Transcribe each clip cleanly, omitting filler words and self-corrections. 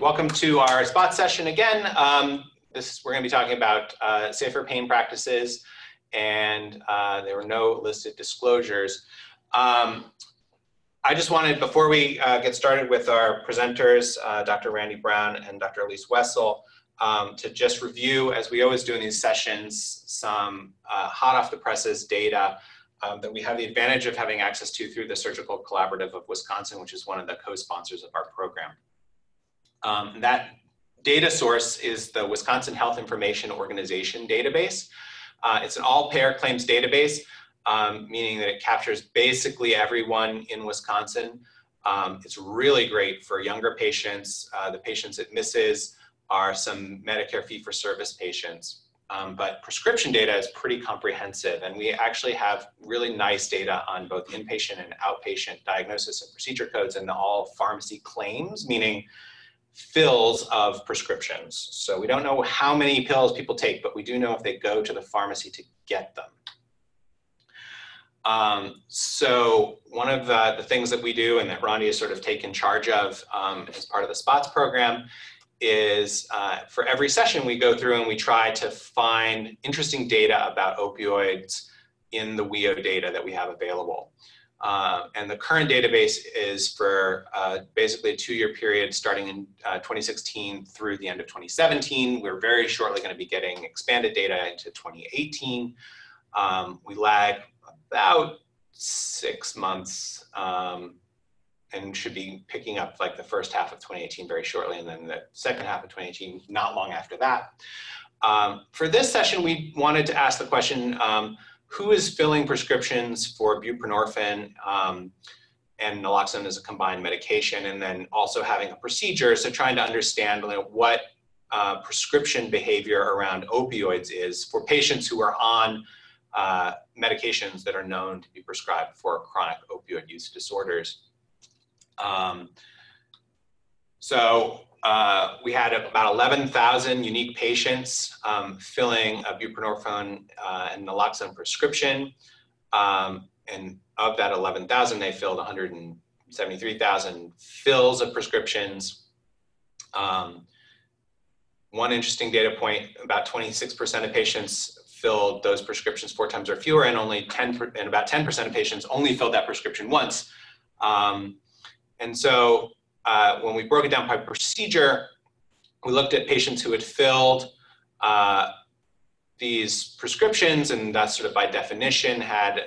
Welcome to our spot session again. We're going to be talking about safer pain practices, and there were no listed disclosures. I just wanted, before we get started with our presenters, Dr. Randy Brown and Dr. Elise Wessol, to just review, as we always do in these sessions, some hot off the presses data that we have the advantage of having access to through the Surgical Collaborative of Wisconsin, which is one of the co-sponsors of our program. That data source is the Wisconsin Health Information Organization database. It's an all-payer claims database, meaning that it captures basically everyone in Wisconsin. It's really great for younger patients. The patients it misses are some Medicare fee-for-service patients. But prescription data is pretty comprehensive, and we actually have really nice data on both inpatient and outpatient diagnosis and procedure codes and all pharmacy claims, meaning fills of prescriptions. So we don't know how many pills people take, but we do know if they go to the pharmacy to get them. So one of the things that we do and that Ronnie has sort of taken charge of as part of the SPOTS program is for every session we go through and we try to find interesting data about opioids in the WIO data that we have available. And the current database is for basically a 2-year period starting in 2016 through the end of 2017. We're very shortly going to be getting expanded data into 2018. We lag about 6 months and should be picking up like the first half of 2018 very shortly, and then the second half of 2018 not long after that. For this session, we wanted to ask the question, who is filling prescriptions for buprenorphine and naloxone as a combined medication, and then also having a procedure, so trying to understand what prescription behavior around opioids is for patients who are on medications that are known to be prescribed for chronic opioid use disorders. We had about 11,000 unique patients filling a buprenorphine and naloxone prescription. And of that 11,000, they filled 173,000 fills of prescriptions. One interesting data point, about 26% of patients filled those prescriptions 4 times or fewer, and about 10% of patients only filled that prescription once. And so when we broke it down by procedure, we looked at patients who had filled these prescriptions, and that's sort of by definition had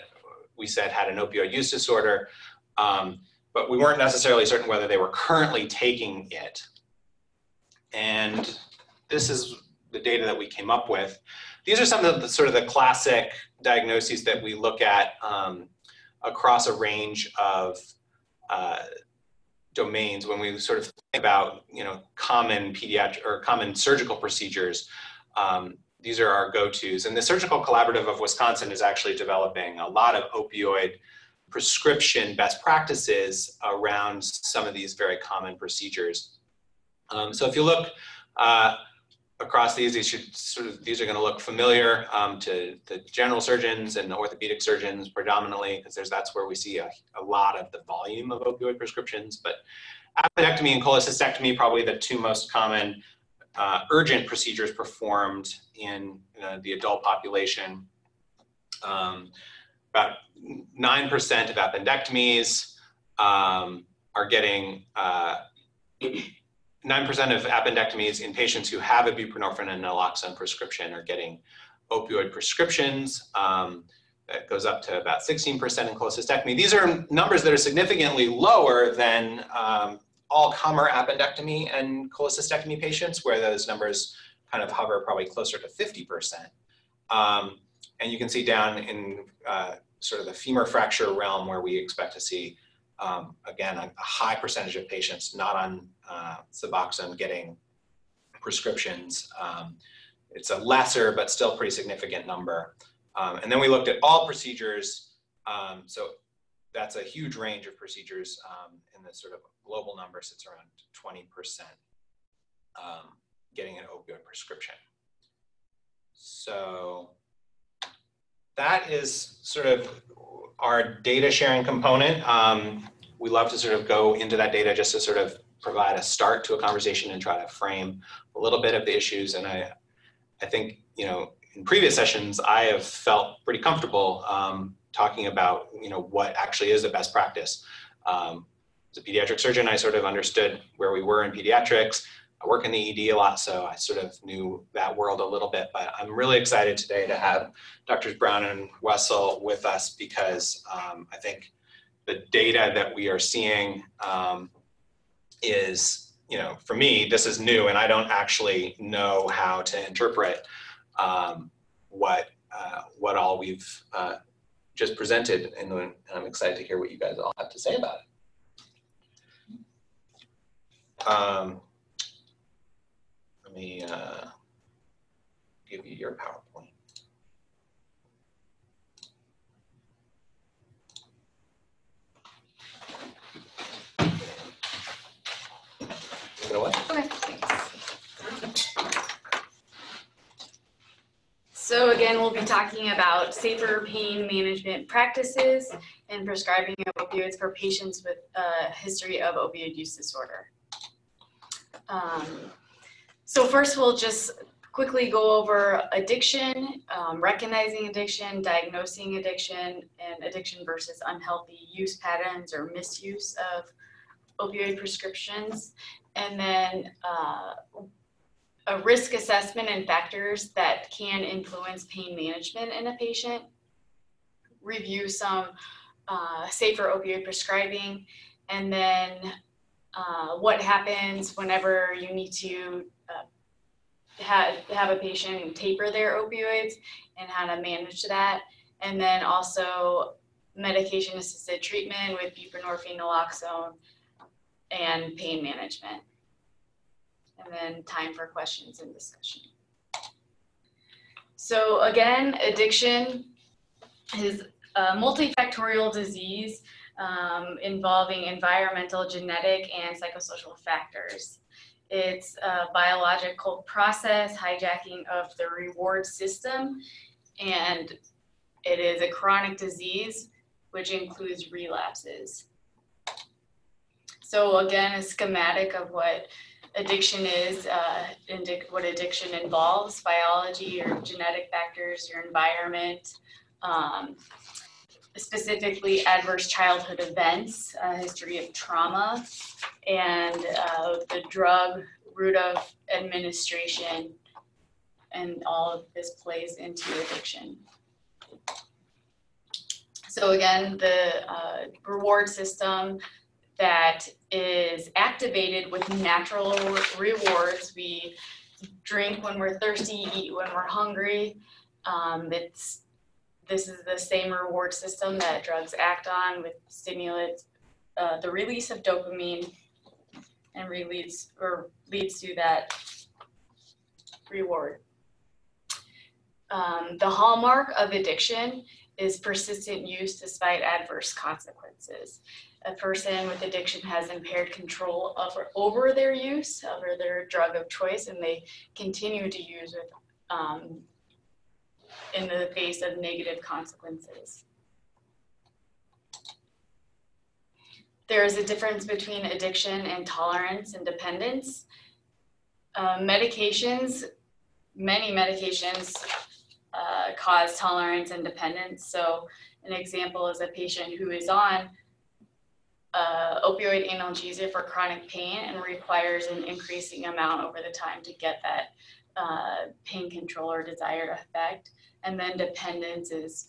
an opioid use disorder, but we weren't necessarily certain whether they were currently taking it. And this is the data that we came up with. These are some of the sort of the classic diagnoses that we look at across a range of domains when we sort of think about, common pediatric or common surgical procedures. These are our go-tos. And the Surgical Collaborative of Wisconsin is actually developing a lot of opioid prescription best practices around some of these very common procedures. So if you look across these are going to look familiar to the general surgeons and the orthopedic surgeons predominantly, because that's where we see a lot of the volume of opioid prescriptions. But appendectomy and cholecystectomy, probably the 2 most common urgent procedures performed in the adult population. About 9% of appendectomies are getting 9% of appendectomies in patients who have a buprenorphine and naloxone prescription are getting opioid prescriptions. That goes up to about 16% in cholecystectomy. These are numbers that are significantly lower than all-comer appendectomy and cholecystectomy patients, where those numbers kind of hover probably closer to 50%. And you can see down in sort of the femur fracture realm where we expect to see again, a high percentage of patients not on Suboxone getting prescriptions. It's a lesser but still pretty significant number. And then we looked at all procedures. So that's a huge range of procedures, and the sort of global number sits around 20% getting an opioid prescription. So that is sort of our data sharing component. We love to sort of go into that data just to sort of provide a start to a conversation and try to frame a little bit of the issues. And I think, you know, in previous sessions, I have felt pretty comfortable talking about, you know, what actually is the best practice. As a pediatric surgeon, I sort of understood where we were in pediatrics. I work in the ED a lot, so I sort of knew that world a little bit, but I'm really excited today to have Drs. Brown and Wessol with us because I think the data that we are seeing is, you know, for me, this is new and I don't actually know how to interpret what all we've just presented, and I'm excited to hear what you guys all have to say about it. Let me give you your PowerPoint. You know what? Okay, thanks. So again, we'll be talking about safer pain management practices and prescribing of opioids for patients with a history of opioid use disorder. So first we'll just quickly go over addiction, recognizing addiction, diagnosing addiction, and addiction versus unhealthy use patterns or misuse of opioid prescriptions, and then a risk assessment and factors that can influence pain management in a patient, review some safer opioid prescribing, and then what happens whenever you need to have a patient taper their opioids and how to manage that, and then also medication-assisted treatment with buprenorphine, naloxone, and pain management. And then time for questions and discussion. So again, addiction is a multifactorial disease involving environmental, genetic, and psychosocial factors. It's a biological process, hijacking of the reward system, and it is a chronic disease, which includes relapses. So again, a schematic of what addiction is, what addiction involves: biology, your genetic factors, your environment, specifically adverse childhood events, a history of trauma, and the drug route of administration, and all of this plays into addiction. So again, the reward system that is activated with natural rewards. We drink when we're thirsty, eat when we're hungry. This is the same reward system that drugs act on with stimulants, the release of dopamine, and leads to that reward. The hallmark of addiction is persistent use despite adverse consequences. A person with addiction has impaired control over their use, over their drug of choice, and they continue to use it in the face of negative consequences. There is a difference between addiction and tolerance and dependence. Many medications cause tolerance and dependence. So an example is a patient who is on opioid analgesia for chronic pain and requires an increasing amount over the time to get that pain control or desired effect. And then dependence is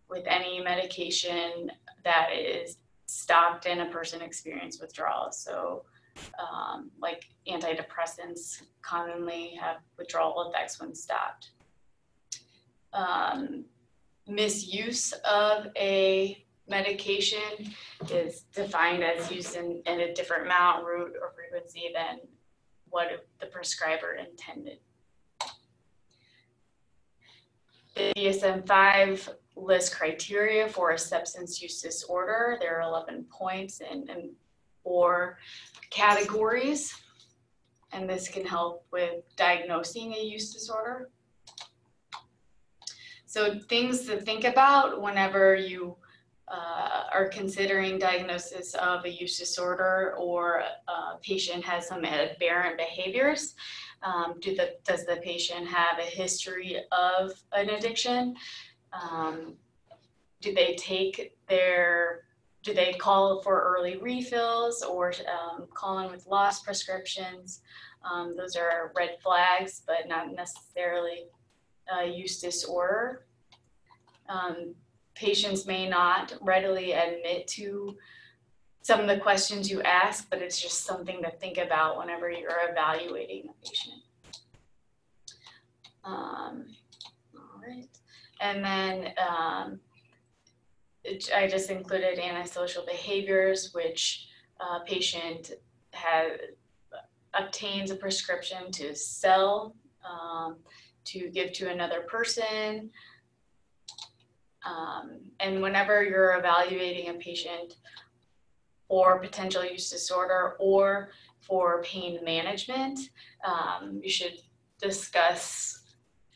with any medication that is stopped and a person experiences withdrawal. So like antidepressants commonly have withdrawal effects when stopped. Misuse of a medication is defined as used in a different amount, route, or frequency than what the prescriber intended. The DSM-5 lists criteria for a substance use disorder. There are 11 points and 4 categories, and this can help with diagnosing a use disorder. So things to think about whenever you are considering diagnosis of a use disorder, or a patient has some aberrant behaviors. Does the patient have a history of an addiction? Do they call for early refills, or call in with lost prescriptions? Those are red flags, but not necessarily a use disorder. Patients may not readily admit to some of the questions you ask, but it's just something to think about whenever you're evaluating a patient. All right. And then I just included antisocial behaviors, which a patient obtains a prescription to sell, to give to another person. And whenever you're evaluating a patient for potential use disorder or for pain management, you should discuss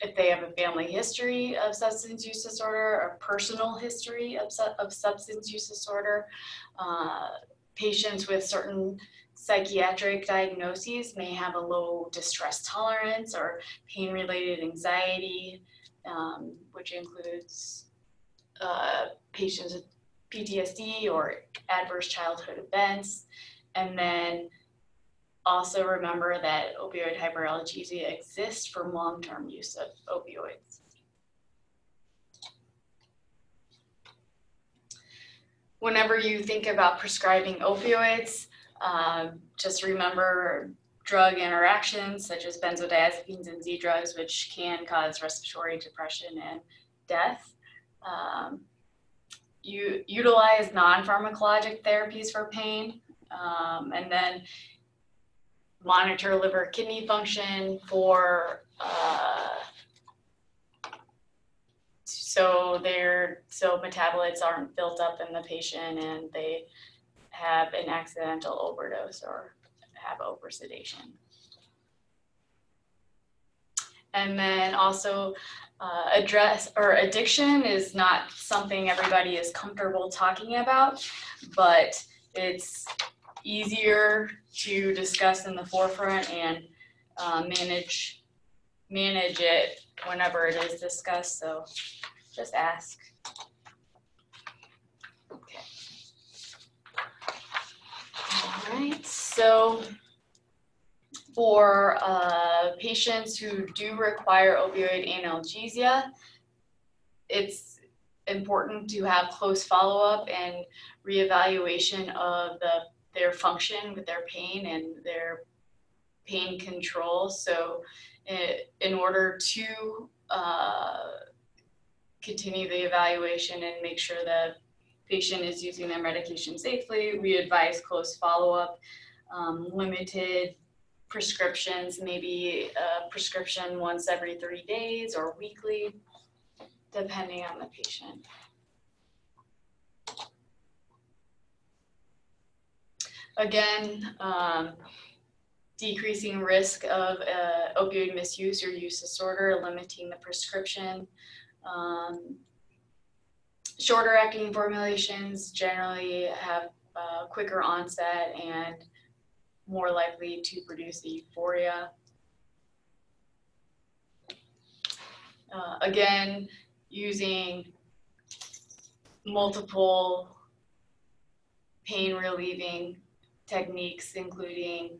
if they have a family history of substance use disorder or personal history of substance use disorder. Patients with certain psychiatric diagnoses may have a low distress tolerance or pain-related anxiety, which includes patients with PTSD or adverse childhood events. And then also remember that opioid hyperalgesia exists from long-term use of opioids. Whenever you think about prescribing opioids, just remember drug interactions such as benzodiazepines and Z-drugs, which can cause respiratory depression and death. You utilize non-pharmacologic therapies for pain, and then monitor liver kidney function for so metabolites aren't built up in the patient and they have an accidental overdose or have oversedation. And then also addiction is not something everybody is comfortable talking about, but it's easier to discuss in the forefront and manage it whenever it is discussed. So just ask. Okay. All right. So for patients who do require opioid analgesia, it's important to have close follow-up and reevaluation of their function with their pain and their pain control. So in order to continue the evaluation and make sure the patient is using their medication safely, we advise close follow-up, limited prescriptions, maybe a prescription once every 3 days or weekly, depending on the patient. Again, decreasing risk of opioid misuse or use disorder, limiting the prescription. Shorter acting formulations generally have quicker onset and more likely to produce the euphoria. Again, using multiple pain relieving techniques, including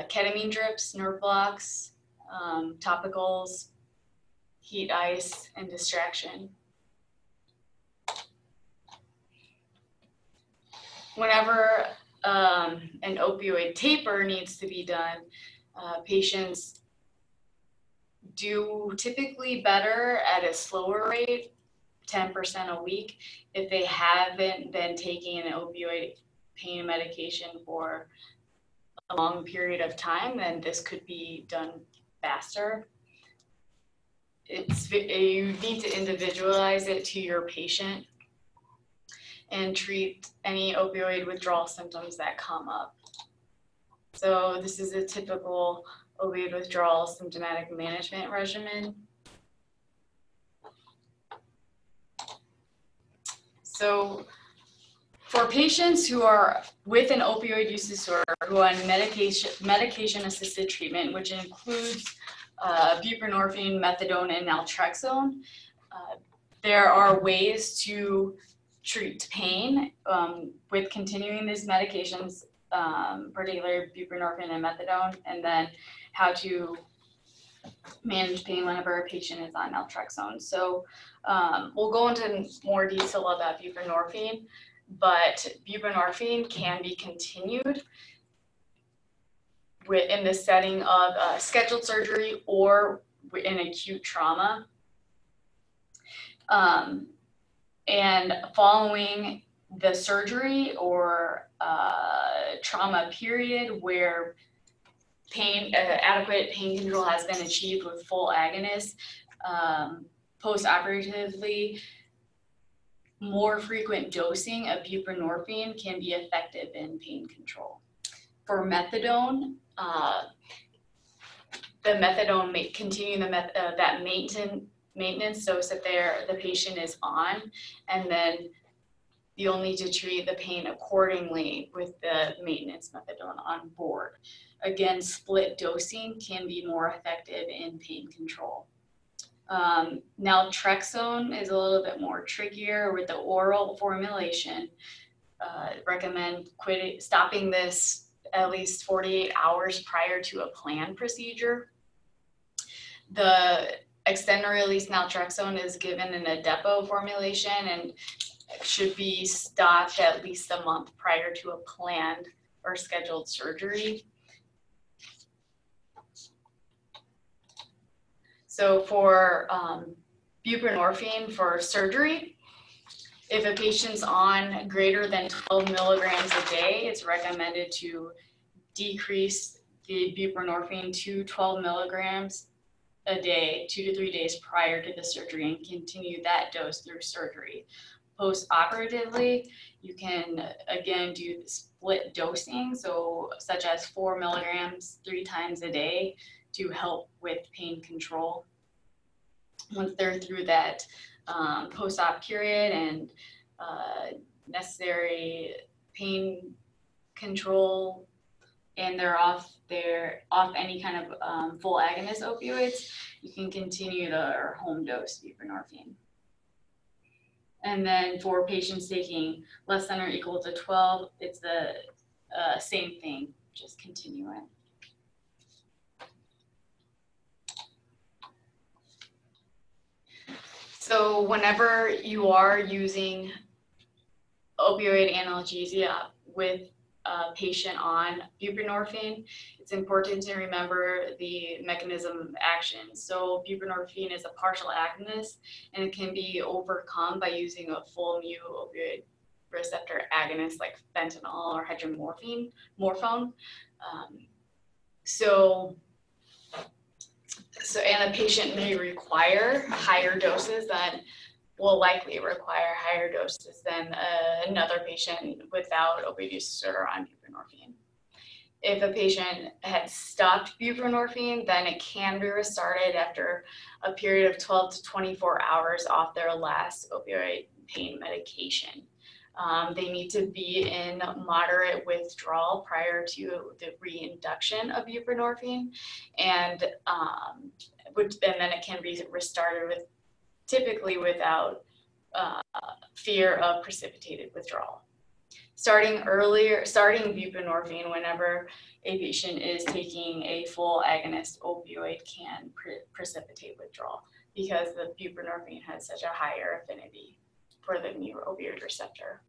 ketamine drips, nerve blocks, topicals, heat ice, and distraction. Whenever an opioid taper needs to be done, patients do typically better at a slower rate, 10% a week. If they haven't been taking an opioid pain medication for a long period of time, then this could be done faster. You need to individualize it to your patient and treat any opioid withdrawal symptoms that come up. So this is a typical opioid withdrawal symptomatic management regimen. So for patients who are with an opioid use disorder, who are on medication-assisted treatment, which includes buprenorphine, methadone, and naltrexone, there are ways to treat pain with continuing these medications, particularly buprenorphine and methadone, and then how to manage pain whenever a patient is on naltrexone. So we'll go into more detail about buprenorphine, but buprenorphine can be continued in the setting of scheduled surgery or in acute trauma. And following the surgery or trauma period where adequate pain control has been achieved with full agonists, post-operatively, more frequent dosing of buprenorphine can be effective in pain control. For methadone, the methadone continue that maintenance dose that the patient is on, and then you'll need to treat the pain accordingly with the maintenance methadone on board. Again, split dosing can be more effective in pain control. Naltrexone is a little bit more trickier with the oral formulation. Recommend stopping this at least 48 hours prior to a planned procedure. The extended release naltrexone is given in a depot formulation and should be stopped at least a month prior to a planned or scheduled surgery. So for buprenorphine for surgery, if a patient's on greater than 12 milligrams a day, it's recommended to decrease the buprenorphine to 12 milligrams a day, 2 to 3 days prior to the surgery, and continue that dose through surgery. Post-operatively, you can again do split dosing, so such as 4 milligrams 3 times a day to help with pain control. Once they're through that post-op period and necessary pain control, and they're off any kind of full agonist opioids, you can continue their home dose buprenorphine. And then for patients taking less than or equal to 12, it's the same thing, just continue it. So whenever you are using opioid analgesia with a patient on buprenorphine, it's important to remember the mechanism of action. So buprenorphine is a partial agonist, and it can be overcome by using a full mu opioid receptor agonist like fentanyl or morphone. And a patient may require higher doses will likely require higher doses than another patient without opioid use disorder on buprenorphine. If a patient had stopped buprenorphine, then it can be restarted after a period of 12 to 24 hours off their last opioid pain medication. They need to be in moderate withdrawal prior to the reinduction of buprenorphine, and then it can be restarted typically without fear of precipitated withdrawal. Starting buprenorphine whenever a patient is taking a full agonist opioid can precipitate withdrawal because the buprenorphine has such a higher affinity for the mu opioid receptor.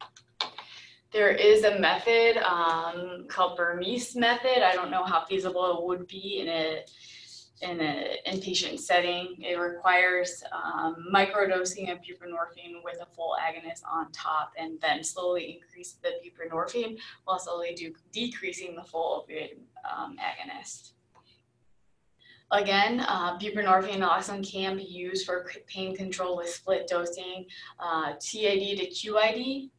There is a method called Burmese method. I don't know how feasible it would be in an inpatient setting. It requires microdosing of buprenorphine with a full agonist on top, and then slowly increase the buprenorphine while slowly decreasing the full opioid agonist. Again, buprenorphine also can be used for pain control with split dosing, TID to QID,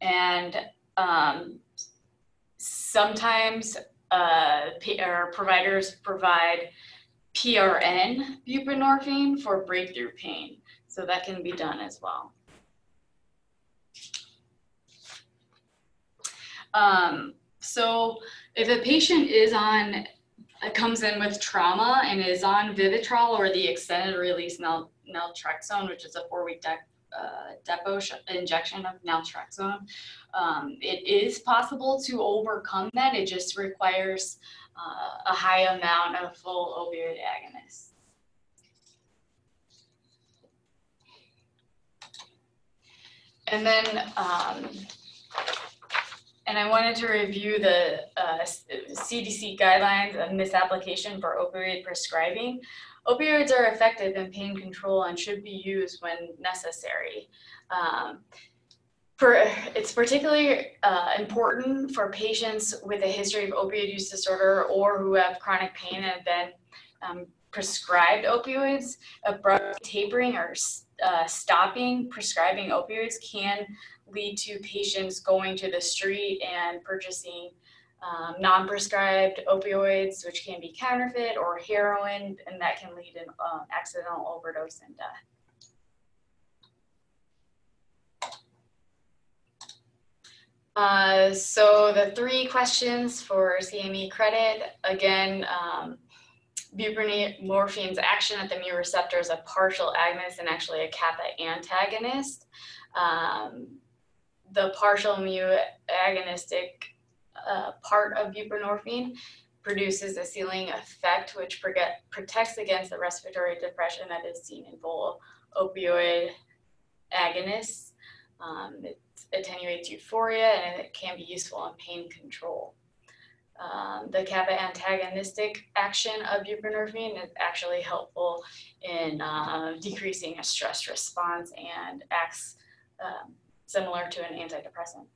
and sometimes providers provide PRN buprenorphine for breakthrough pain, so that can be done as well. So if a patient comes in with trauma and is on Vivitrol or the extended release naltrexone, which is a 4-week depot injection of naltrexone, it is possible to overcome that. It just requires a high amount of full opioid agonists. And then, and I wanted to review the CDC guidelines of misapplication for opioid prescribing. Opioids are effective in pain control and should be used when necessary. It's particularly important for patients with a history of opioid use disorder or who have chronic pain and have been prescribed opioids. Abrupt tapering or stopping prescribing opioids can lead to patients going to the street and purchasing non-prescribed opioids, which can be counterfeit or heroin, and that can lead to accidental overdose and death. So the 3 questions for CME credit, again, buprenorphine's action at the mu receptor is a partial agonist and actually a kappa antagonist. The partial mu agonistic part of buprenorphine produces a ceiling effect, which protects against the respiratory depression that is seen in full opioid agonists. It attenuates euphoria and it can be useful in pain control. The kappa antagonistic action of buprenorphine is actually helpful in decreasing a stress response and acts similar to an antidepressant.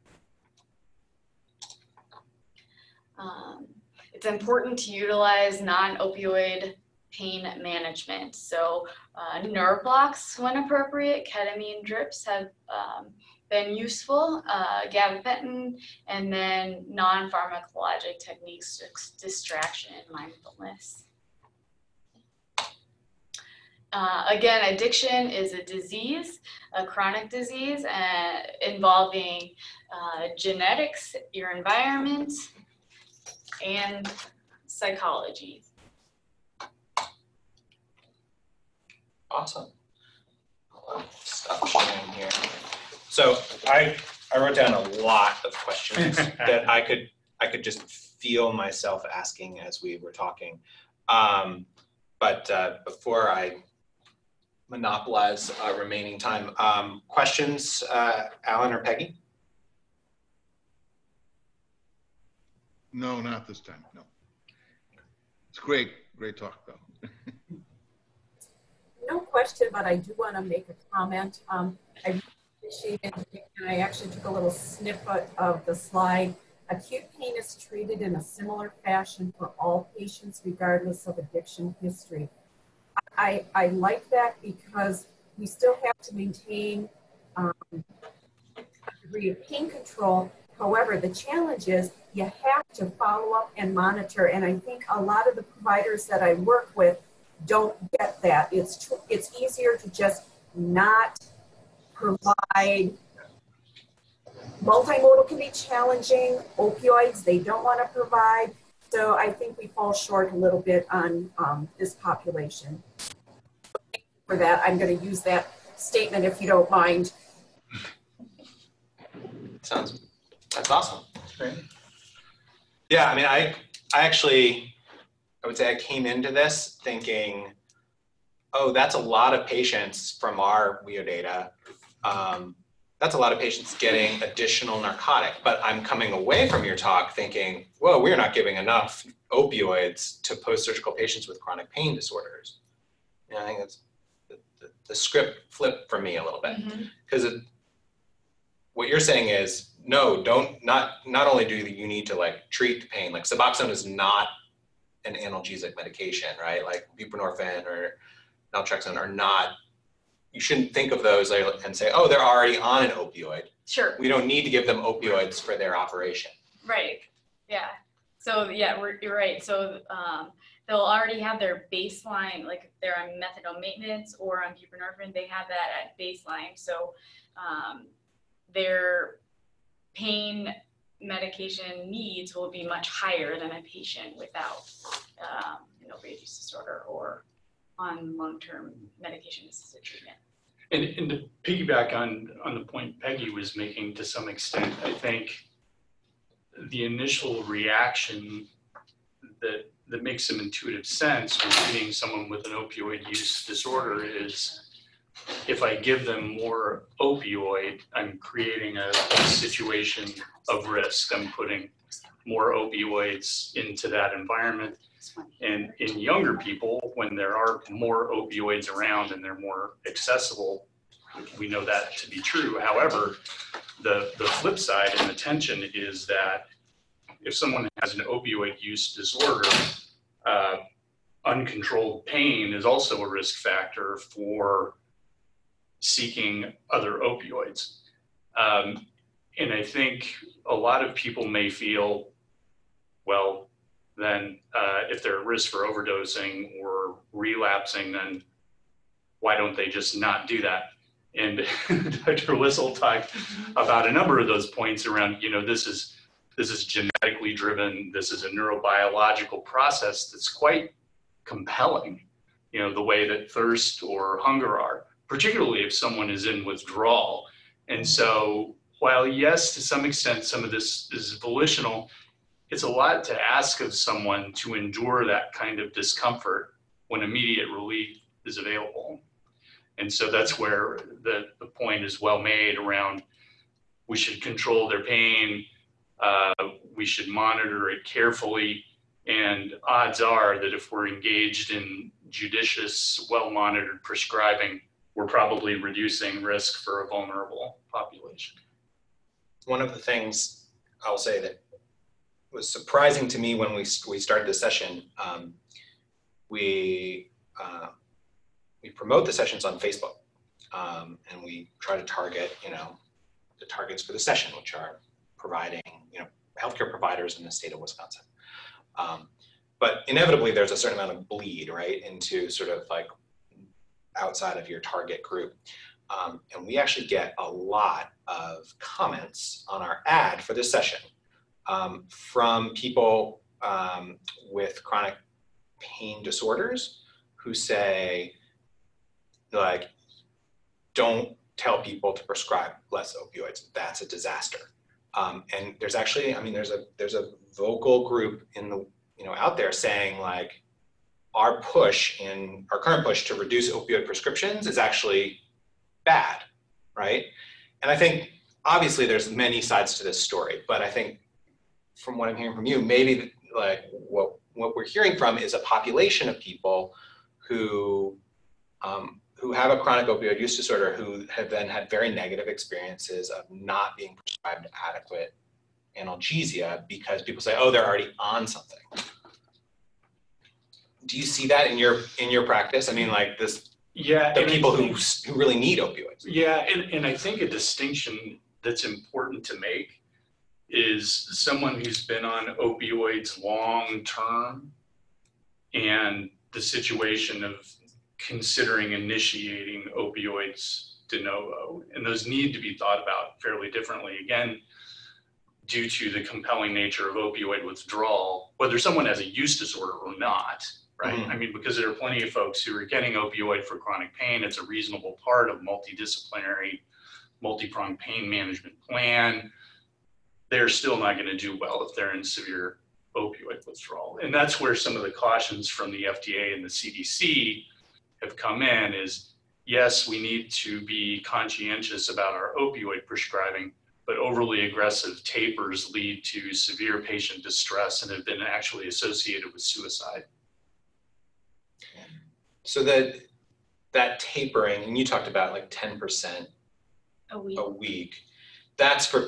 It's important to utilize non-opioid pain management. So nerve blocks when appropriate, ketamine drips have been useful, gabapentin, and then non-pharmacologic techniques, distraction and mindfulness. Again, addiction is a disease, a chronic disease involving genetics, your environment, and psychology. Awesome. Stop sharing here. So I wrote down a lot of questions that I could just feel myself asking as we were talking. But before I monopolize remaining time, questions, Alan or Peggy? No, not this time, no. It's great talk though. No question, but I do want to make a comment. I appreciated, and I actually took a little snippet of the slide. Acute pain is treated in a similar fashion for all patients, regardless of addiction history. I like that because we still have to maintain a degree of pain control. However, the challenge is you have to follow up and monitor. And I think a lot of the providers that I work with don't get that. It's easier to just not provide. Multimodal can be challenging. Opioids, they don't want to provide. So I think we fall short a little bit on this population. For that, I'm going to use that statement if you don't mind. That's awesome. Great. Yeah, I mean, I would say I came into this thinking, oh, that's a lot of patients from our WIO data. That's a lot of patients getting additional narcotic, but I'm coming away from your talk thinking, whoa, we're not giving enough opioids to post-surgical patients with chronic pain disorders. You know, I think that's the script flipped for me a little bit, because what you're saying is, no, not only do you need to like treat the pain, like Suboxone is not an analgesic medication, right? Like buprenorphine or naltrexone are not. You shouldn't think of those and say, oh, they're already on an opioid. Sure. We don't need to give them opioids for their operation. Right. Yeah. So yeah, you're right. So they'll already have their baseline, like if they're on methadone maintenance or on buprenorphine, they have that at baseline. So their pain medication needs will be much higher than a patient without an opioid use disorder or on long-term medication-assisted treatment. And to piggyback on the point Peggy was making to some extent, I think the initial reaction that makes some intuitive sense when treating someone with an opioid use disorder is if I give them more opioid, I'm creating a situation of risk. I'm putting more opioids into that environment. And in younger people, when there are more opioids around and they're more accessible, we know that to be true. However, the flip side and the tension is that if someone has an opioid use disorder, uncontrolled pain is also a risk factor for seeking other opioids. And I think a lot of people may feel, well, then if they're at risk for overdosing or relapsing, then why don't they just not do that? And Dr. Wessol talked about a number of those points around, this is genetically driven. This is a neurobiological process that's quite compelling, the way that thirst or hunger are, particularly if someone is in withdrawal. And so while yes, to some extent, some of this is volitional, it's a lot to ask of someone to endure that kind of discomfort when immediate relief is available. And so that's where the point is well made around we should control their pain, we should monitor it carefully, and odds are that if we're engaged in judicious, well-monitored prescribing, we're probably reducing risk for a vulnerable population. One of the things I'll say that was surprising to me when we started the session, we promote the sessions on Facebook, and we try to target, the targets for the session, which are providing, healthcare providers in the state of Wisconsin. But inevitably, there's a certain amount of bleed, right, into sort of like outside of your target group. And we actually get a lot of comments on our ad for this session from people with chronic pain disorders who say, like, don't tell people to prescribe less opioids. That's a disaster. And there's actually, there's a vocal group in the, out there saying, like, our current push to reduce opioid prescriptions is actually bad, right? And I think obviously there's many sides to this story, but I think from what I'm hearing from you, maybe like what we're hearing from is a population of people who have a chronic opioid use disorder who have then had very negative experiences of not being prescribed adequate analgesia because people say, oh, they're already on something. Do you see that in your practice? I mean, like this, yeah, the people who really need opioids. Yeah, and I think a distinction that's important to make is someone who's been on opioids long term and the situation of considering initiating opioids de novo. And those need to be thought about fairly differently, again, due to the compelling nature of opioid withdrawal, whether someone has a use disorder or not, right? Mm-hmm. Because there are plenty of folks who are getting opioid for chronic pain. It's a reasonable part of multidisciplinary, multi-pronged pain management plan. They're still not going to do well if they're in severe opioid withdrawal. And that's where some of the cautions from the FDA and the CDC have come in is, yes, we need to be conscientious about our opioid prescribing, but overly aggressive tapers lead to severe patient distress and have been actually associated with suicide. So that tapering, and you talked about like 10% a week. That's for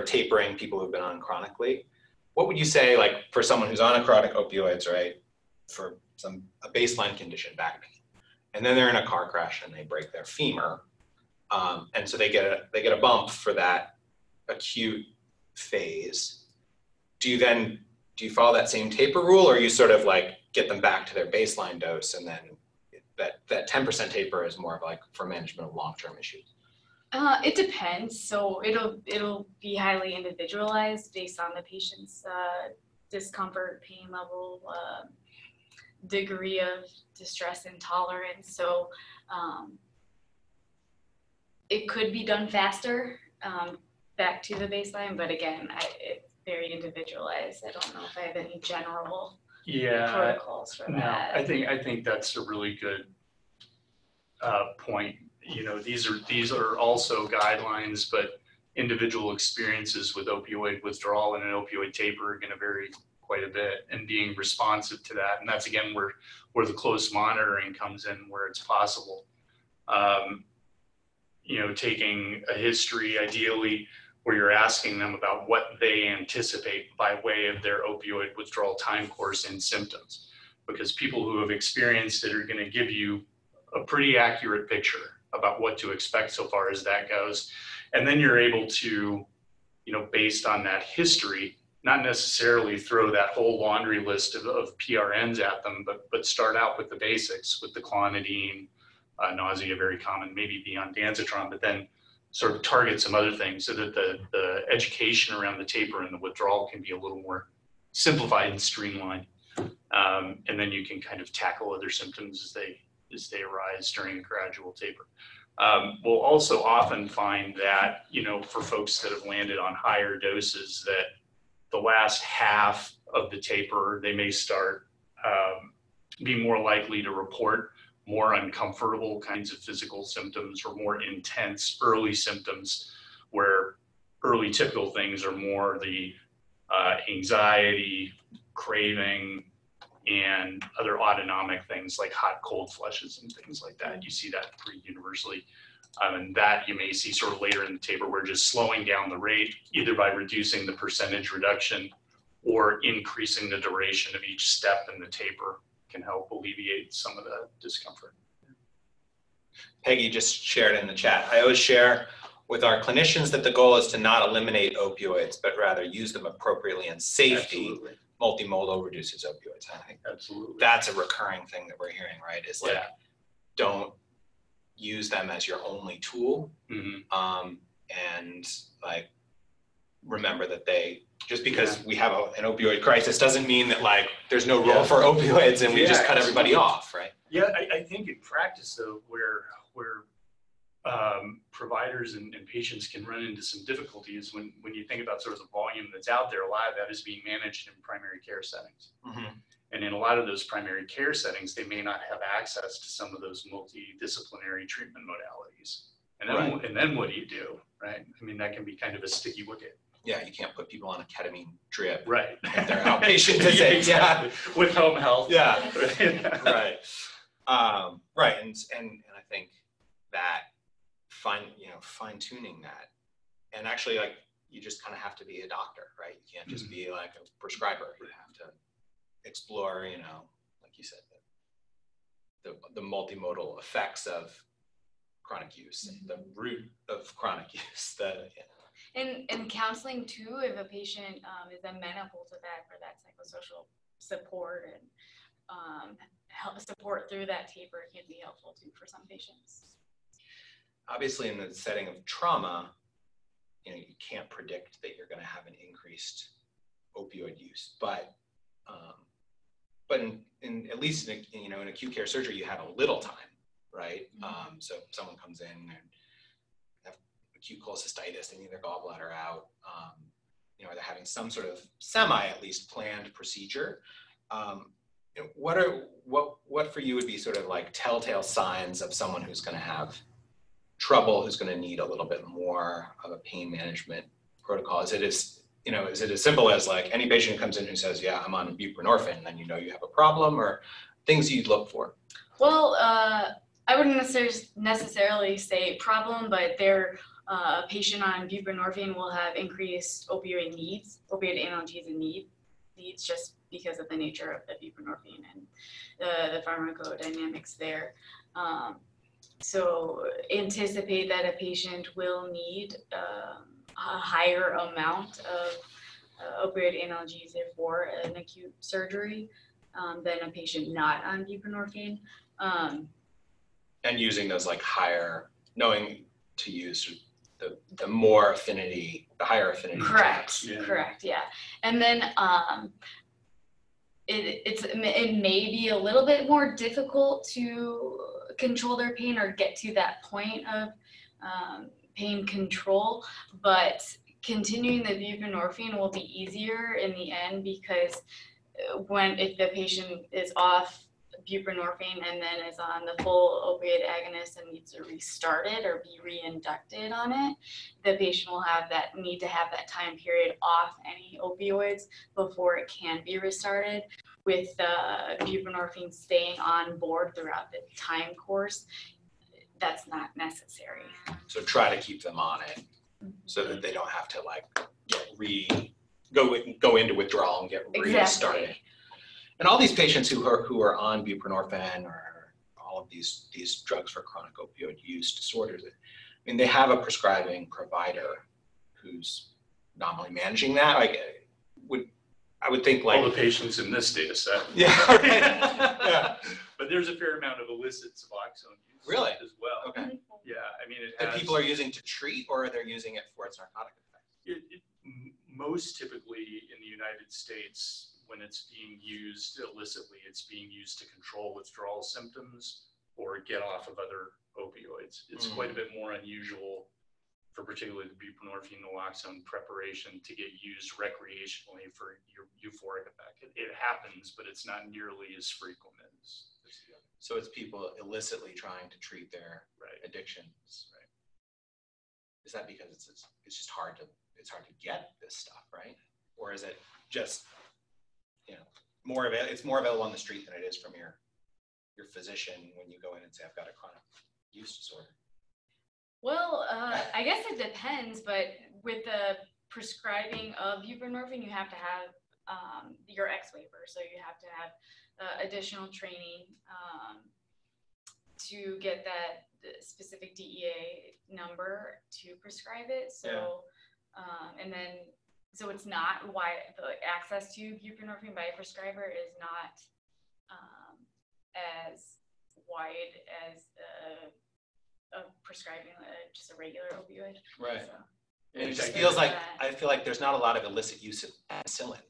tapering people who've been on chronically. What would you say, like, for someone who's on a chronic opioids, right, for a baseline condition, back pain, and then they're in a car crash and they break their femur, and so they get a bump for that acute phase. Do you follow that same taper rule, or you sort of like get them back to their baseline dose, and then that 10% taper is more of like for management of long-term issues? It depends. So it'll be highly individualized based on the patient's discomfort, pain level, degree of distress and tolerance. So it could be done faster, back to the baseline, but again, it's very individualized. I don't know if I have any general protocols for that. I think that's a really good point. You know, these are also guidelines, but individual experiences with opioid withdrawal and an opioid taper are going to vary quite a bit, and being responsive to that. And that's again where the close monitoring comes in, where it's possible. You know, taking a history, ideally, where you're asking them about what they anticipate by way of their opioid withdrawal time course and symptoms, because people who have experienced it are going to give you a pretty accurate picture about what to expect so far as that goes. And then you're able to, you know, based on that history, not necessarily throw that whole laundry list of PRNs at them, but start out with the basics, with the clonidine, nausea, very common, maybe be on danzatron, but then sort of target some other things so that the education around the taper and the withdrawal can be a little more simplified and streamlined. And then you can kind of tackle other symptoms as they arise during a gradual taper. We'll also often find that, you know, for folks that have landed on higher doses, that the last half of the taper, they may start be more likely to report more uncomfortable kinds of physical symptoms or more intense early symptoms, where early typical things are more the anxiety, craving, and other autonomic things like hot, cold flushes and things like that. You see that pretty universally. And that you may see sort of later in the taper, where just slowing down the rate, either by reducing the percentage reduction or increasing the duration of each step in the taper, can help alleviate some of the discomfort. Peggy just shared in the chat. I always share with our clinicians that the goal is to not eliminate opioids, but rather use them appropriately and safety. Absolutely. Multimodal reduces opioids. I think Absolutely. that's a recurring thing that we're hearing, right? Is like, don't use them as your only tool. Mm-hmm. And like, remember that just because we have an opioid crisis doesn't mean that like there's no role for opioids and we just cut everybody off, right? Yeah, I think in practice though, where providers and patients can run into some difficulties when you think about sort of the volume that's out there, a lot of that is being managed in primary care settings. Mm-hmm. And in a lot of those primary care settings, they may not have access to some of those multidisciplinary treatment modalities. And then what do you do, right? I mean, that can be kind of a sticky wicket. Yeah, you can't put people on a ketamine drip. Right. If they're outpatient visits. Exactly. With home health. Yeah. Right. Right. And I think that fine tuning that, and actually like you just kind of have to be a doctor, right? You can't just be like a prescriber. You have to explore, you know, like you said, the multimodal effects of chronic use, and the root of chronic use. And counseling too, if a patient is amenable to that, for that psychosocial support and help support through that taper can be helpful too for some patients. Obviously, in the setting of trauma, you know, you can't predict that you're going to have an increased opioid use, but in at least in acute care surgery, you have a little time, right? Mm-hmm. So if someone comes in and have acute cholecystitis, they need their gallbladder out, you know, they're having some sort of at least planned procedure. What for you would be sort of like telltale signs of someone who's going to have trouble, who's going to need a little bit more of a pain management protocol? Is it as simple as like any patient who comes in who says, yeah, I'm on buprenorphine, then you know you have a problem, or things you'd look for? Well, I wouldn't necessarily say problem, but a patient on buprenorphine will have increased opioid analgesic and needs just because of the nature of the buprenorphine and the pharmacodynamics there. So anticipate that a patient will need a higher amount of opioid analgesia for an acute surgery than a patient not on buprenorphine. And using those like higher, knowing to use the more affinity, the higher affinity. Correct. Yeah. Correct. Yeah. And then it may be a little bit more difficult to control their pain or get to that point of pain control, but continuing the buprenorphine will be easier in the end, because if the patient is off buprenorphine and then is on the full opioid agonist and needs to restart it or be reinducted on it, the patient will need to have that time period off any opioids before it can be restarted. With buprenorphine staying on board throughout the time course, that's not necessary. So try to keep them on it so that they don't have to like go into withdrawal and get restarted. Exactly. And all these patients who are on buprenorphine or all of these drugs for chronic opioid use disorders, I mean, they have a prescribing provider who's nominally managing that. Like, I would think like all the patients in this data set. Yeah. Right. Yeah. But there's a fair amount of illicit Suboxone use Really? as well. Okay. Yeah, I mean, it That has, people are using to treat, or they're using it for its narcotic effect? Most typically in the United States, when it's being used illicitly, it's being used to control withdrawal symptoms or get off of other opioids. It's quite a bit more unusual for particularly the buprenorphine naloxone preparation to get used recreationally for your euphoric effect. It happens, but it's not nearly as frequent as the other. So it's people illicitly trying to treat their addictions. Right. Is that because it's just hard to get this stuff, right? Or is it just it's more available on the street than it is from your physician when you go in and say, I've got a chronic use disorder? Well, I guess it depends, but with the prescribing of buprenorphine, you have to have your X waiver. So you have to have additional training to get that specific DEA number to prescribe it. So, and then, so it's not why the access to buprenorphine by a prescriber is not as wide as prescribing just a regular opioid. Right. So. And it just feels like, I feel like there's not a lot of illicit use of penicillin,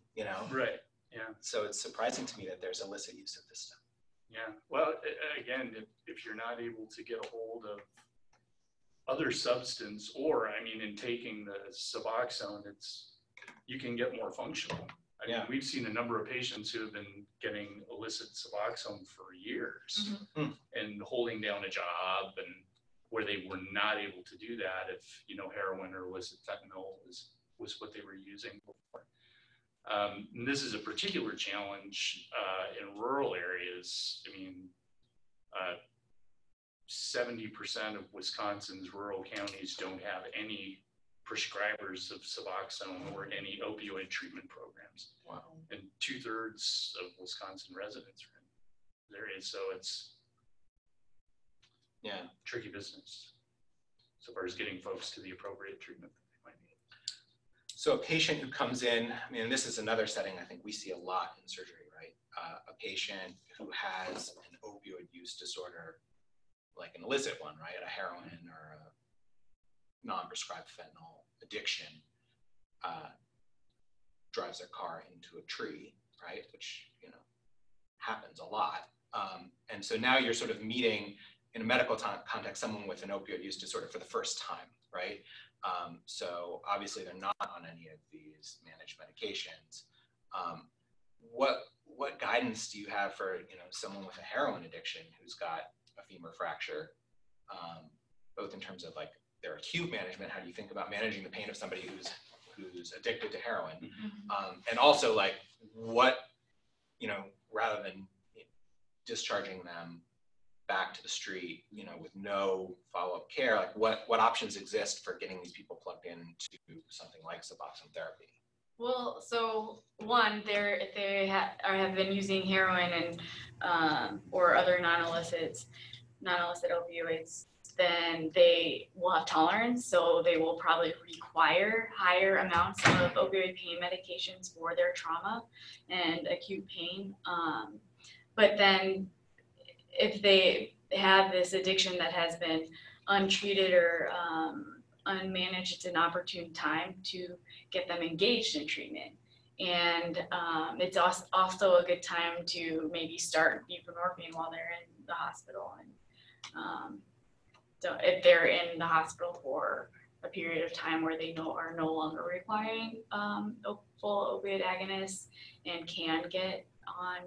Right. Yeah. So it's surprising to me that there's illicit use of this stuff. Yeah. Well, again, if you're not able to get a hold of other substance, or I mean, in taking the Suboxone, you can get more functional. I mean, we've seen a number of patients who have been getting illicit Suboxone for years and holding down a job, and where they were not able to do that if heroin or illicit fentanyl was what they were using before. And this is a particular challenge in rural areas. I mean, 70% of Wisconsin's rural counties don't have any prescribers of Suboxone or any opioid treatment programs. Wow. And 2/3 of Wisconsin residents are in this area. So it's tricky business so far as getting folks to the appropriate treatment that they might need. So a patient who comes in, I mean, this is another setting I think we see a lot in surgery, right? A patient who has an opioid use disorder, like an illicit one, right? A heroin or a non-prescribed fentanyl addiction, drives their car into a tree, right? Which, happens a lot. And so now you're sort of meeting, in a medical context, someone with an opioid use disorder for the first time, right? So obviously they're not on any of these managed medications. What guidance do you have for someone with a heroin addiction who's got a femur fracture, both in terms of like their acute management? How do you think about managing the pain of somebody who's addicted to heroin, and also like what rather than discharging them back to the street, with no follow-up care, like what options exist for getting these people plugged into something like Suboxone therapy? Well, so one, if they have been using heroin and or other non-illicit opioids, then they will have tolerance. So they will probably require higher amounts of opioid pain medications for their trauma and acute pain. But then if they have this addiction that has been untreated or unmanaged, it's an opportune time to get them engaged in treatment. And it's also a good time to maybe start buprenorphine while they're in the hospital. And so if they're in the hospital for a period of time where they are no longer requiring full opioid agonists and can get on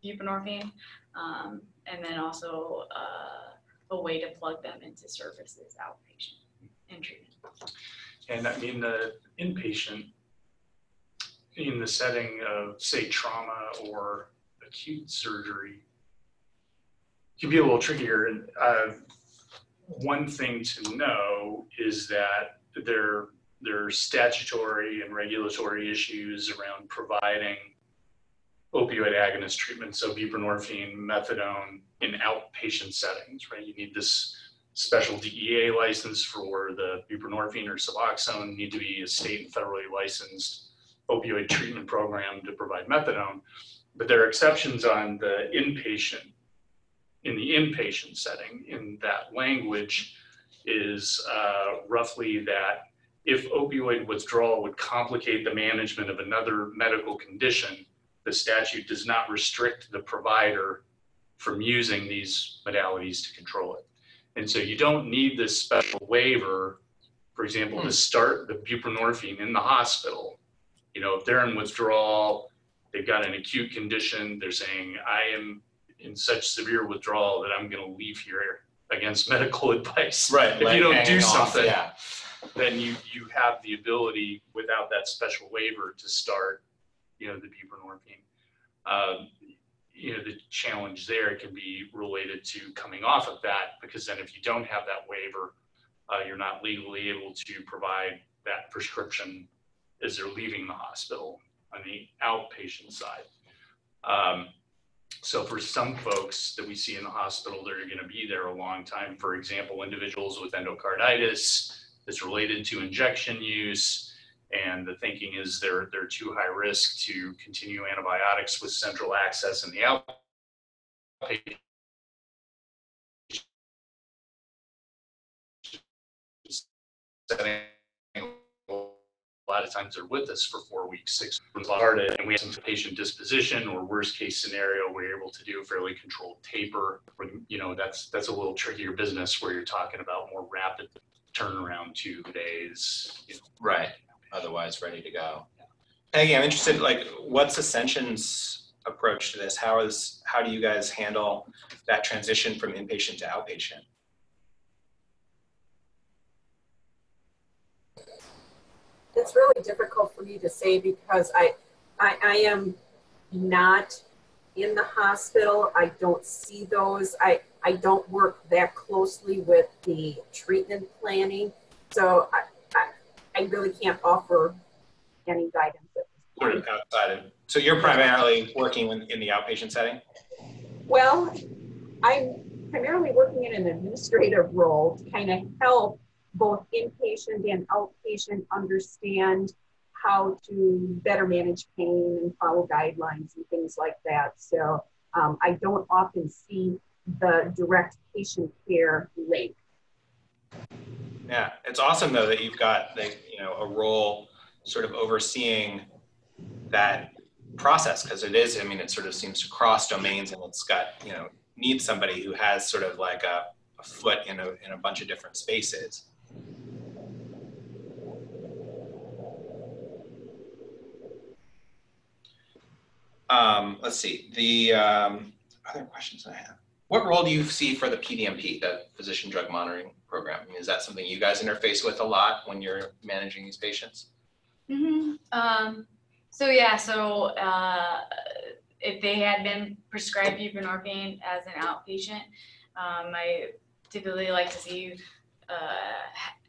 buprenorphine, and then also a way to plug them into services outpatient and treatment. And I mean, the inpatient in the setting of, say, trauma or acute surgery can be a little trickier. And one thing to know is that there are statutory and regulatory issues around providing opioid agonist treatment, so buprenorphine, methadone, in outpatient settings, right? You need this special DEA license for the buprenorphine or Suboxone. You need to be a state and federally licensed opioid treatment program to provide methadone. But there are exceptions on the inpatient, in the inpatient setting. In that language is roughly that if opioid withdrawal would complicate the management of another medical condition, the statute does not restrict the provider from using these modalities to control it. And so you don't need this special waiver, for example, to start the buprenorphine in the hospital. You know, if they're in withdrawal, they've got an acute condition, they're saying, I am in such severe withdrawal that I'm going to leave here against medical advice. Right. If you don't do something, yeah, then you have the ability without that special waiver to start, you know, the buprenorphine. You know, the challenge there can be related to coming off of that, because then if you don't have that waiver, you're not legally able to provide that prescription as they're leaving the hospital on the outpatient side. So for some folks that we see in the hospital, they're going to be there a long time. For example, individuals with endocarditis that's related to injection use, and the thinking is they're too high risk to continue antibiotics with central access in the outpatient setting. A lot of times they're with us for 4 weeks, 6 months, and we have some patient disposition, or worst case scenario, we're able to do a fairly controlled taper. You know, that's a little trickier business where you're talking about more rapid turnaround, 2 days. You know. right. Otherwise ready to go. Peggy, I'm interested, like, what's Ascension's approach to this? How do you guys handle that transition from inpatient to outpatient? It's really difficult for me to say because I am not in the hospital. I don't see those. I don't work that closely with the treatment planning. So I really can't offer any guidance at this point. Sort of outside of, so you're primarily working in the outpatient setting? Well, I'm primarily working in an administrative role to kind of help both inpatient and outpatient understand how to better manage pain and follow guidelines and things like that. So I don't often see the direct patient care link. Yeah, it's awesome though that you've got a role sort of overseeing that process, because it is, I mean, it sort of seems to cross domains, and it's got, needs somebody who has sort of like a foot in a bunch of different spaces. Let's see, the other questions I have. What role do you see for the PDMP, the Physician Drug Monitoring Program? I mean, is that something you guys interface with a lot when you're managing these patients? Mm-hmm. So if they had been prescribed buprenorphine as an outpatient, I typically like to see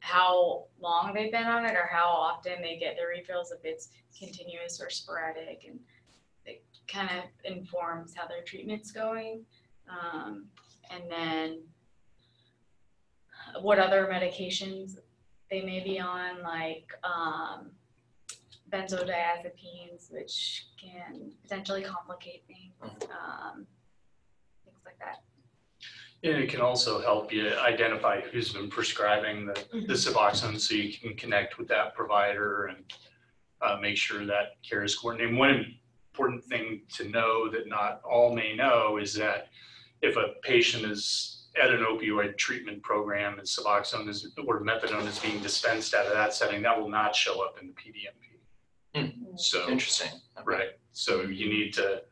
how long they've been on it or how often they get their refills, if it's continuous or sporadic, and it kind of informs how their treatment's going. And then what other medications they may be on, like benzodiazepines, which can potentially complicate things, things like that. And it can also help you identify who's been prescribing the Suboxone, so you can connect with that provider and make sure that care is coordinated. One important thing to know that not all may know is that if a patient is at an opioid treatment program and Suboxone or methadone is being dispensed out of that setting, that will not show up in the PDMP. So Interesting. Okay. Right. So you need to,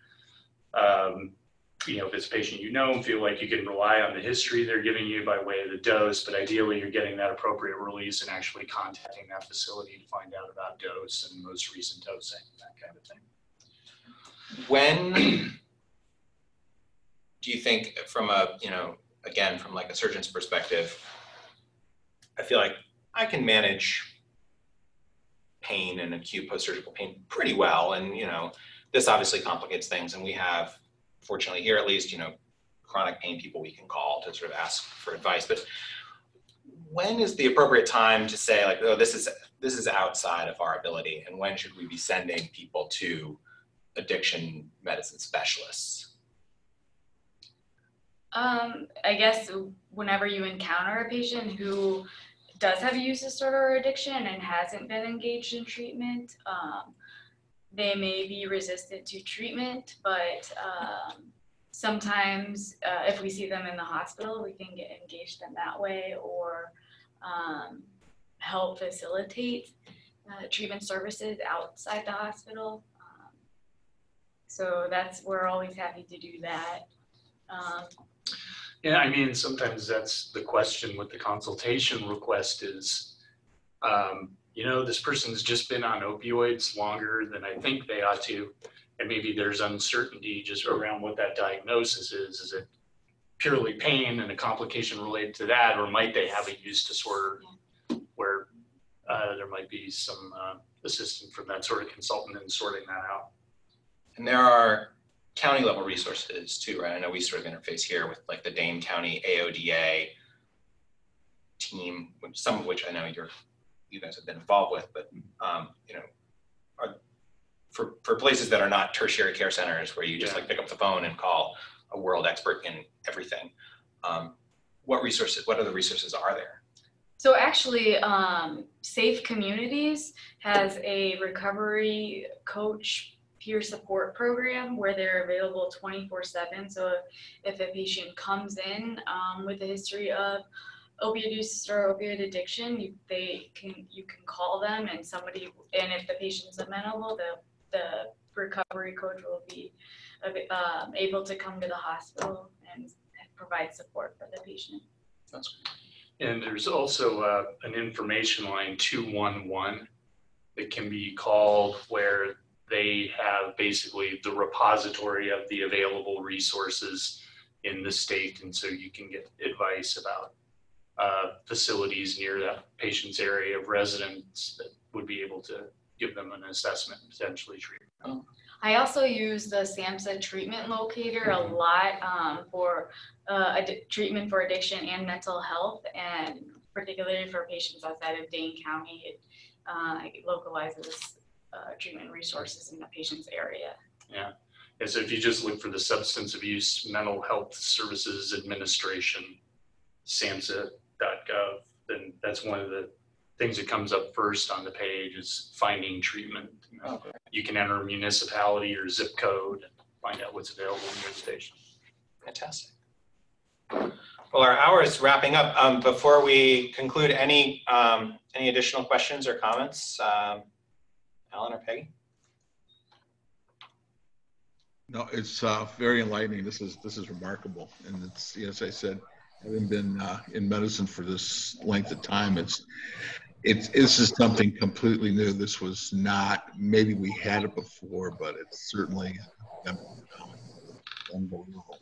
if it's a patient you know and feel like you can rely on the history they're giving you by way of the dose, but ideally you're getting that appropriate release and actually contacting that facility to find out about dose and most recent dosing, that kind of thing. When do you think, from a, again, from like a surgeon's perspective, I feel like I can manage pain and acute post-surgical pain pretty well. And, this obviously complicates things. And we have, fortunately here at least, chronic pain people we can call to sort of ask for advice. But when is the appropriate time to say, like, oh, this is outside of our ability? And when should we be sending people to addiction medicine specialists? I guess whenever you encounter a patient who does have a use disorder or addiction and hasn't been engaged in treatment, they may be resistant to treatment, but sometimes if we see them in the hospital, we can engage them that way, or help facilitate treatment services outside the hospital. So we're always happy to do that. Yeah, I mean, sometimes that's the question with the consultation request is, this person's just been on opioids longer than I think they ought to, and maybe there's uncertainty just around what that diagnosis is. Is it purely pain and a complication related to that, or might they have a use disorder where there might be some assistance from that sort of consultant in sorting that out? And there are county level resources too, right? I know we sort of interface here with like the Dane County AODA team, some of which I know you guys have been involved with, but for places that are not tertiary care centers where you just like pick up the phone and call a world expert in everything, what other resources are there? So actually, Safe Communities has a recovery coach peer support program where they're available 24/7. So if a patient comes in with a history of opioid use or opioid addiction, you can call them, and if the patient's amenable, the recovery coach will be able to come to the hospital and provide support for the patient. That's great. And there's also an information line 211 that can be called, where they have basically the repository of the available resources in the state. And so you can get advice about facilities near that patient's area of residence that would be able to give them an assessment and potentially treat them. I also use the SAMHSA treatment locator a lot for treatment for addiction and mental health, and particularly for patients outside of Dane County. It localizes treatment resources in the patient's area. Yeah. And so if you just look for the Substance Abuse Mental Health Services Administration, SAMHSA.gov, then that's one of the things that comes up first on the page is finding treatment. You can enter a municipality or zip code and find out what's available in your station. Fantastic. Well, our hour is wrapping up. Before we conclude, any additional questions or comments? Alan or Peggy? No, it's very enlightening. This is remarkable, and it's, as I said, having been in medicine for this length of time, this is something completely new. This was not, maybe we had it before, but it's certainly unbelievable.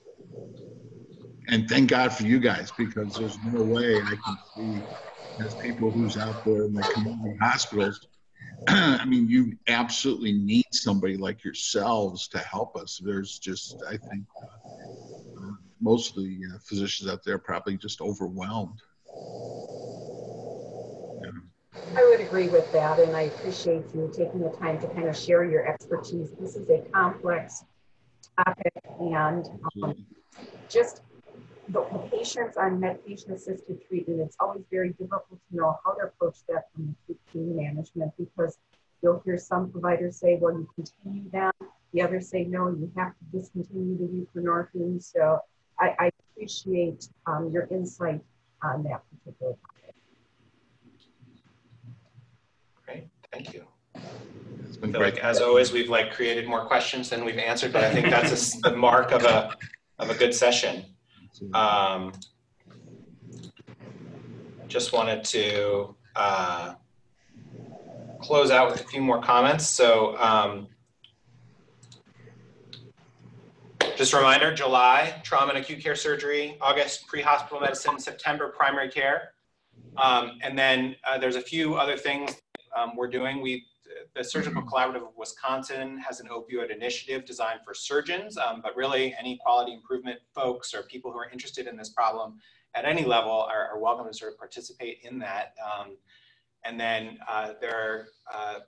And thank God for you guys, because there's no way I can see as people who's out there in the community hospitals. I mean, you absolutely need somebody like yourselves to help us. There's just, I think, most of the physicians out there are probably just overwhelmed. I would agree with that, and I appreciate you taking the time to kind of share your expertise. This is a complex topic, and just the patients on medication-assisted treatment, it's always very difficult to know how to approach that from acute pain management, because you'll hear some providers say, well, you continue that. The others say, no, you have to discontinue the buprenorphine. So I appreciate your insight on that particular topic. Great, thank you. It's been I feel great. like, as always, we've like created more questions than we've answered, but I think that's the mark of a good session. Just wanted to close out with a few more comments. So just a reminder, July, trauma and acute care surgery, August, pre-hospital medicine, September, primary care. And then there's a few other things we're doing. The Surgical Collaborative of Wisconsin has an opioid initiative designed for surgeons, but really any quality improvement folks or people who are interested in this problem at any level are welcome to sort of participate in that. And then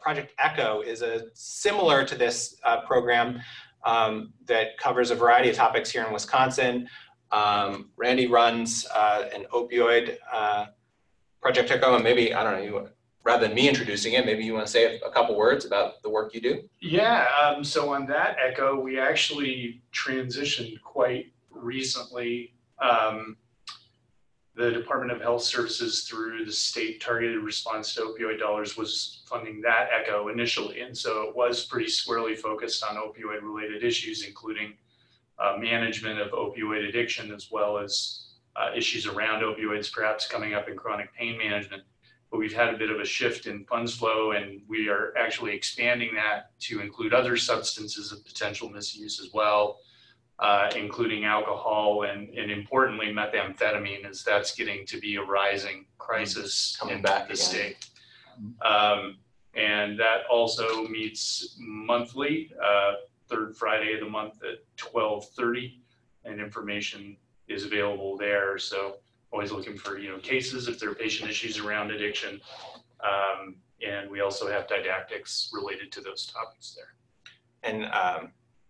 Project ECHO is similar to this program that covers a variety of topics here in Wisconsin. Randy runs an opioid Project ECHO, and maybe, I don't know, rather than me introducing it, maybe you want to say a couple words about the work you do? Yeah, so on that ECHO, we actually transitioned quite recently. The Department of Health Services, through the state targeted response to opioid dollars, was funding that ECHO initially. And so it was pretty squarely focused on opioid related issues, including management of opioid addiction, as well as issues around opioids, perhaps coming up in chronic pain management. But we've had a bit of a shift in funds flow, and we are actually expanding that to include other substances of potential misuse as well, including alcohol and importantly methamphetamine, as that's getting to be a rising crisis Coming in back the again. state. And that also meets monthly, third Friday of the month at 12:30, and information is available there. So always looking for cases if there are patient issues around addiction, and we also have didactics related to those topics there. And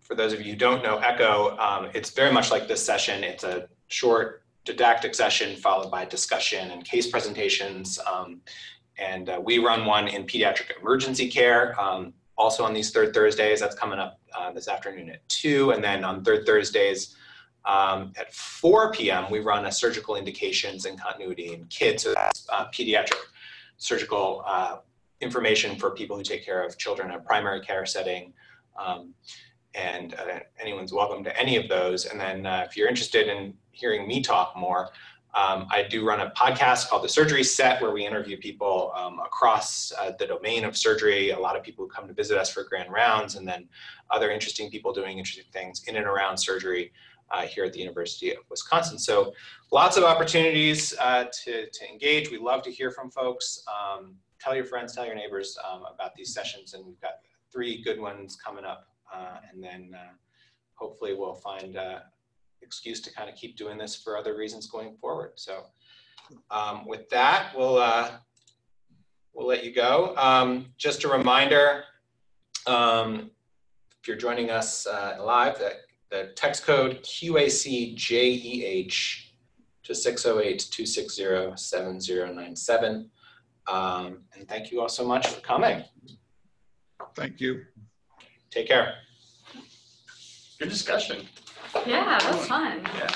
for those of you who don't know ECHO, it's very much like this session. It's a short didactic session followed by discussion and case presentations. And we run one in pediatric emergency care, also on these third Thursdays. That's coming up this afternoon at 2. And then on third Thursdays at 4 p.m., we run a surgical indications and continuity in kids. So that's pediatric surgical information for people who take care of children in a primary care setting. And anyone's welcome to any of those. And then if you're interested in hearing me talk more, I do run a podcast called The Surgery Set, where we interview people across the domain of surgery. A lot of people who come to visit us for grand rounds, and then other interesting people doing interesting things in and around surgery here at the University of Wisconsin. So lots of opportunities to engage. We love to hear from folks. Tell your friends, tell your neighbors about these sessions, and we've got 3 good ones coming up. And then hopefully we'll find excuse to kind of keep doing this for other reasons going forward. So with that, we'll let you go. Just a reminder, if you're joining us live, that the text code QACJEH to 608-260-7097. And thank you all so much for coming. Thank you. Take care. Good discussion. Yeah, that was fun. Yeah.